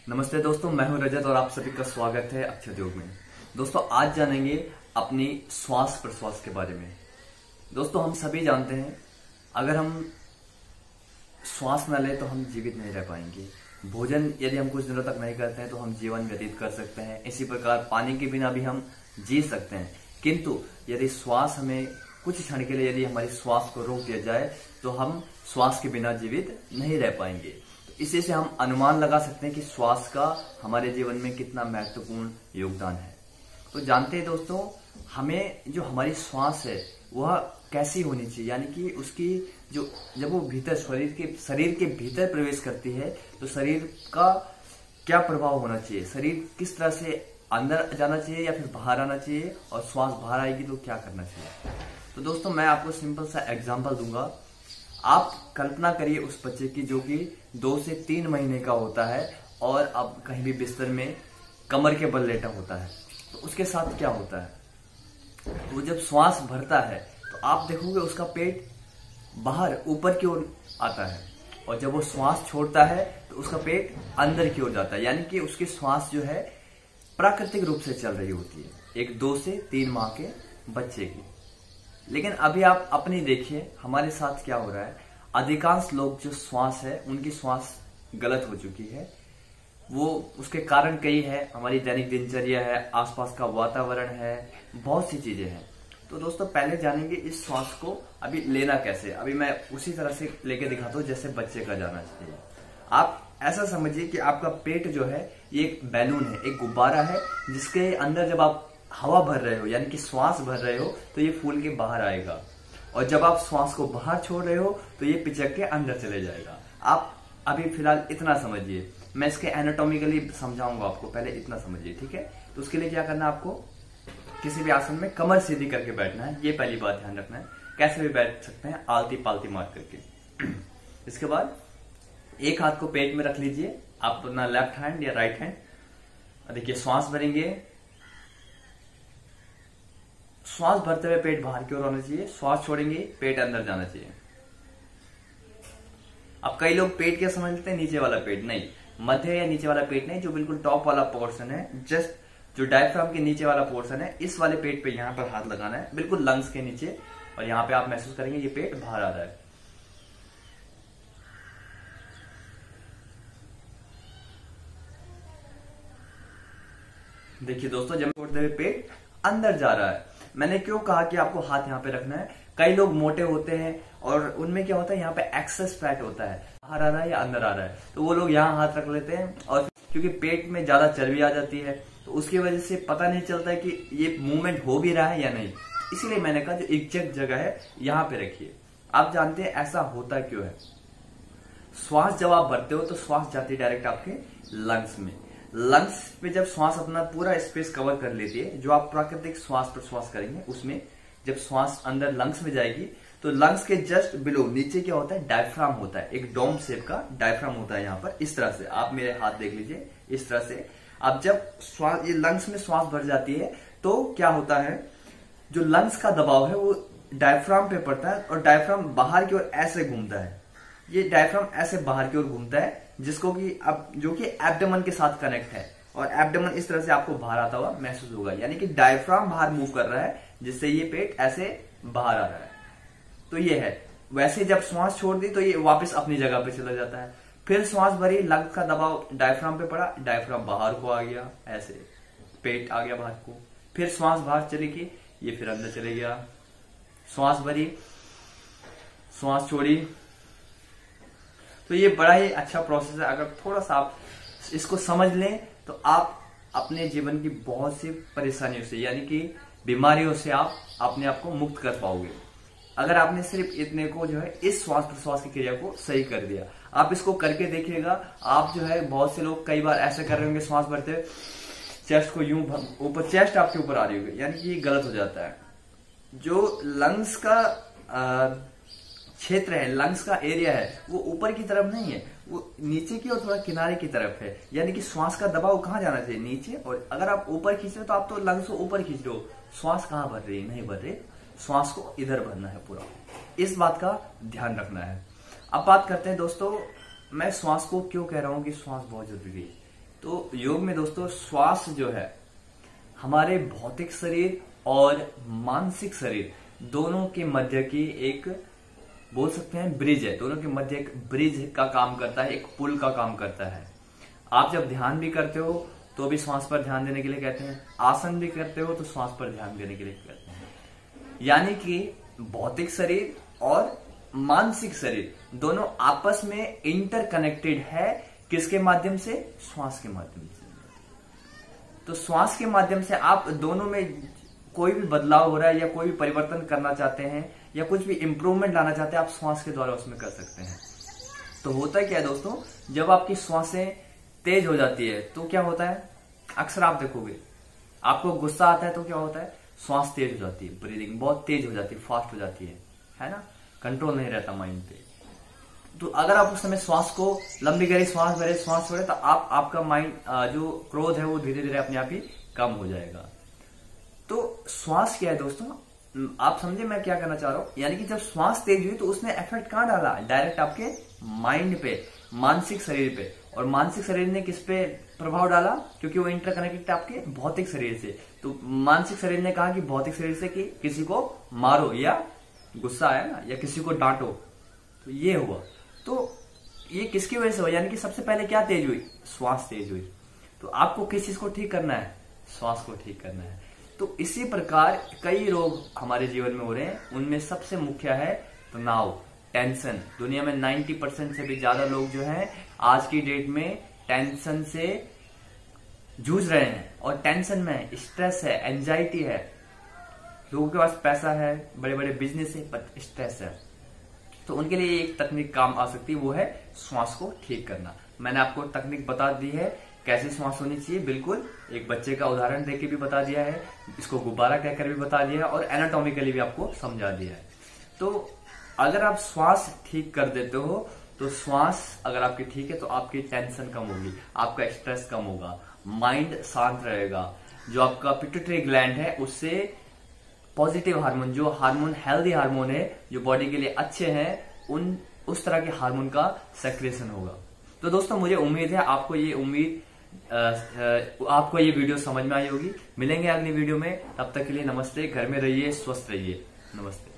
नमस्ते दोस्तों, मैं हूं रजत और आप सभी का स्वागत है अक्षत योग में। दोस्तों आज जानेंगे अपनी श्वास प्रश्वास के बारे में। दोस्तों हम सभी जानते हैं, अगर हम श्वास न लें तो हम जीवित नहीं रह पाएंगे। भोजन यदि हम कुछ दिनों तक नहीं करते हैं तो हम जीवन व्यतीत कर सकते हैं। इसी प्रकार पानी के बिना भी हम जी सकते हैं, किंतु यदि श्वास हमें कुछ क्षण के लिए यदि हमारी श्वास को रोक दिया जाए तो हम श्वास के बिना जीवित नहीं रह पाएंगे। तो इसी से हम अनुमान लगा सकते हैं कि श्वास का हमारे जीवन में कितना महत्वपूर्ण योगदान है। तो जानते हैं दोस्तों, हमें जो हमारी श्वास है वह कैसी होनी चाहिए, यानी कि उसकी जो जब वो भीतर शरीर के भीतर प्रवेश करती है तो शरीर का क्या प्रभाव होना चाहिए, शरीर किस तरह से अंदर जाना चाहिए या फिर बाहर आना चाहिए, और श्वास बाहर आएगी तो क्या करना चाहिए। तो दोस्तों मैं आपको सिंपल सा एग्जांपल दूंगा। आप कल्पना करिए उस बच्चे की जो कि 2 से 3 महीने का होता है और अब कहीं भी बिस्तर में कमर के बल लेटा होता है, तो उसके साथ क्या होता है। तो जब श्वास भरता है तो आप देखोगे उसका पेट बाहर ऊपर की ओर आता है, और जब वो श्वास छोड़ता है तो उसका पेट अंदर की ओर जाता है, यानी कि उसकी श्वास जो है प्राकृतिक रूप से चल रही होती है एक 2 से 3 माह के बच्चे की। लेकिन अभी आप अपनी देखिए हमारे साथ क्या हो रहा है। अधिकांश लोग जो श्वास है उनकी श्वास गलत हो चुकी है। वो उसके कारण कई है, हमारी दैनिक दिनचर्या है, आसपास का वातावरण है, बहुत सी चीजें हैं। तो दोस्तों पहले जानेंगे इस श्वास को अभी लेना कैसे। अभी मैं उसी तरह से लेके दिखाता हूँ जैसे बच्चे का जाना चाहिए। आप ऐसा समझिए कि आपका पेट जो है ये एक बैलून है, एक गुब्बारा है, जिसके अंदर जब आप हवा भर रहे हो यानी कि श्वास भर रहे हो तो ये फूल के बाहर आएगा, और जब आप श्वास को बाहर छोड़ रहे हो तो ये पिचक के अंदर चले जाएगा। आप अभी फिलहाल इतना समझिए, मैं इसके एनाटॉमिकली समझाऊंगा आपको, पहले इतना समझिए, ठीक है। तो उसके लिए क्या करना है, आपको किसी भी आसन में कमर सीधी करके बैठना है, ये पहली बात ध्यान रखना है। कैसे भी बैठ सकते हैं, आलती पालती मार करके। इसके बाद एक हाथ को पेट में रख लीजिए, आप अपना लेफ्ट हैंड या राइट हैंड। देखिए श्वास भरेंगे, श्वास भरते हुए पेट बाहर की ओर होना चाहिए, श्वास छोड़ेंगे पेट अंदर जाना चाहिए। अब कई लोग पेट क्या समझते हैं, नीचे वाला पेट नहीं, मध्य या नीचे वाला पेट नहीं, जो बिल्कुल टॉप वाला पोर्शन है, जस्ट जो डायफ्राम के नीचे वाला पोर्शन है, इस वाले पेट पे यहां पर हाथ लगाना है, बिल्कुल लंग्स के नीचे, और यहां पे आप महसूस करेंगे ये पेट बाहर आ रहा है। देखिए दोस्तों, जब छोड़ते हुए पेट अंदर जा रहा है। मैंने क्यों कहा कि आपको हाथ यहाँ पे रखना है, कई लोग मोटे होते हैं और उनमें क्या होता है, यहाँ पे एक्सेस फैट होता है, बाहर आ रहा है या अंदर आ रहा है, तो वो लोग यहाँ हाथ रख लेते हैं, और क्योंकि पेट में ज्यादा चर्बी आ जाती है तो उसकी वजह से पता नहीं चलता है कि ये मूवमेंट हो भी रहा है या नहीं। इसीलिए मैंने कहा जो एग्जैक्ट जगह है यहाँ पे रखिए। आप जानते हैं ऐसा होता क्यों है। श्वास जब आप भरते हो तो श्वास जाती है डायरेक्ट आपके लंग्स में। लंग्स पे जब श्वास अपना पूरा स्पेस कवर कर लेती है, जो आप प्राकृतिक श्वास प्रश्वास करेंगे उसमें जब श्वास अंदर लंग्स में जाएगी तो लंग्स के जस्ट बिलो नीचे क्या होता है, डायफ्राम होता है, एक डोम शेप का डायफ्राम होता है यहाँ पर। इस तरह से आप मेरे हाथ देख लीजिए, इस तरह से आप जब श्वास ये लंग्स में श्वास भर जाती है तो क्या होता है, जो लंग्स का दबाव है वो डायफ्राम पे पड़ता है, और डायफ्राम बाहर की ओर ऐसे घूमता है। ये डायफ्राम ऐसे बाहर की ओर घूमता है, जिसको कि अब जो कि एब्डोमेन के साथ कनेक्ट है, और एब्डोमेन इस तरह से आपको बाहर आता हुआ महसूस होगा, यानी कि डायफ्राम बाहर मूव कर रहा है जिससे ये पेट ऐसे बाहर आ रहा है। तो ये है। वैसे जब श्वास छोड़ दी तो ये वापस अपनी जगह पे चला जाता है। फिर श्वास भरी, लंग्स का दबाव डायफ्राम पे पड़ा, डायफ्राम बाहर को आ गया, ऐसे पेट आ गया बाहर को। फिर श्वास बाहर चली गई, ये फिर अंदर चले गया। श्वास भरी, श्वास छोड़ी। तो ये बड़ा ही अच्छा प्रोसेस है। अगर थोड़ा सा आप इसको समझ लें तो आप अपने जीवन की बहुत सी परेशानियों से यानी कि बीमारियों से आप अपने आप को मुक्त कर पाओगे, अगर आपने सिर्फ इतने को जो है इस श्वास प्रश्वास की क्रिया को सही कर दिया। आप इसको करके देखिएगा। आप जो है, बहुत से लोग कई बार ऐसे कर रहे होंगे, श्वास भरते हुए चेस्ट को यूं ऊपर, चेस्ट आपके ऊपर आ रही होगी, यानी कि ये गलत हो जाता है। जो लंग्स का क्षेत्र है, लंग्स का एरिया है, वो ऊपर की तरफ नहीं है, वो नीचे की और थोड़ा किनारे की तरफ है, यानी कि श्वास का दबाव कहाँ जाना चाहिए, नीचे। और अगर आप ऊपर खींच रहे हो तो आप तो लंग्स को ऊपर खींच रहे हो, श्वास कहाँ भर रही है, नहीं भर रही, श्वास को इधर भरना है पूरा। इस बात का ध्यान रखना है। अब बात करते हैं दोस्तों, मैं श्वास को क्यों कह रहा हूं कि श्वास बहुत जरूरी है। तो योग में दोस्तों श्वास जो है हमारे भौतिक शरीर और मानसिक शरीर दोनों के मध्य की एक, बोल सकते हैं ब्रिज है, दोनों के मध्य एक ब्रिज का काम करता है, एक पुल का काम करता है। आप जब ध्यान भी करते हो तो भी श्वास पर ध्यान देने के लिए कहते हैं, आसन भी करते हो तो श्वास पर ध्यान देने के लिए कहते हैं। यानी कि भौतिक शरीर और मानसिक शरीर दोनों आपस में इंटरकनेक्टेड है। किसके माध्यम से? श्वास के माध्यम से। तो श्वास के माध्यम से आप दोनों में कोई भी बदलाव हो रहा है या कोई भी परिवर्तन करना चाहते हैं या कुछ भी इंप्रूवमेंट लाना चाहते हैं, आप श्वास के द्वारा उसमें कर सकते हैं। तो होता क्या है दोस्तों, जब आपकी श्वासें तेज हो जाती है तो क्या होता है, अक्सर आप देखोगे आपको गुस्सा आता है तो क्या होता है, श्वास तेज हो जाती है, ब्रीदिंग बहुत तेज हो जाती है, फास्ट हो जाती है ना, कंट्रोल नहीं रहता माइंड पे। तो अगर आप उस समय श्वास को लंबी गहरी श्वास भरे श्वास छोड़े तो आपका माइंड जो क्रोध है वो धीरे धीरे अपने आप ही कम हो जाएगा। तो श्वास क्या है दोस्तों, आप समझे मैं क्या कहना चाह रहा हूं। यानी कि जब श्वास तेज हुई तो उसने इफेक्ट कहां डाला, डायरेक्ट आपके माइंड पे, मानसिक शरीर पे। और मानसिक शरीर ने किस पे प्रभाव डाला, क्योंकि वो इंटरकनेक्टेड आपके भौतिक शरीर से। तो मानसिक शरीर ने कहा कि भौतिक शरीर से कि किसी को मारो, या गुस्सा आया ना, या किसी को डांटो, तो ये हुआ। तो ये किसकी वजह से हुआ, यानी कि सबसे पहले क्या तेज हुई, श्वास तेज हुई। तो आपको किस चीज को ठीक करना है, श्वास को ठीक करना है। तो इसी प्रकार कई रोग हमारे जीवन में हो रहे हैं, उनमें सबसे मुख्य है तनाव, टेंशन। दुनिया में 90% से भी ज्यादा लोग जो हैं आज की डेट में टेंशन से जूझ रहे हैं, और टेंशन में स्ट्रेस है, एंजाइटी है। लोगों के पास पैसा है, बड़े बड़े बिजनेस है, पर स्ट्रेस है। तो उनके लिए एक तकनीक काम आ सकती है, वो है श्वास को ठीक करना। मैंने आपको तकनीक बता दी है कैसे श्वास होनी चाहिए, बिल्कुल एक बच्चे का उदाहरण देके भी बता दिया है, इसको गुब्बारा कहकर भी बता दिया है, और एनाटॉमिकली भी आपको समझा दिया है। तो अगर आप श्वास ठीक कर देते हो तो श्वास अगर आपकी ठीक है तो आपकी टेंशन कम होगी, आपका स्ट्रेस कम होगा, माइंड शांत रहेगा। जो आपका पिट्यूटरी ग्लैंड है उससे पॉजिटिव हार्मोन, जो हार्मोन हेल्दी हार्मोन है, जो बॉडी के लिए अच्छे हैं, उस तरह के हार्मोन का सेक्रेशन होगा। तो दोस्तों मुझे उम्मीद है आपको ये वीडियो समझ में आई होगी। मिलेंगे अगली वीडियो में, तब तक के लिए नमस्ते, घर में रहिए, स्वस्थ रहिए, नमस्ते।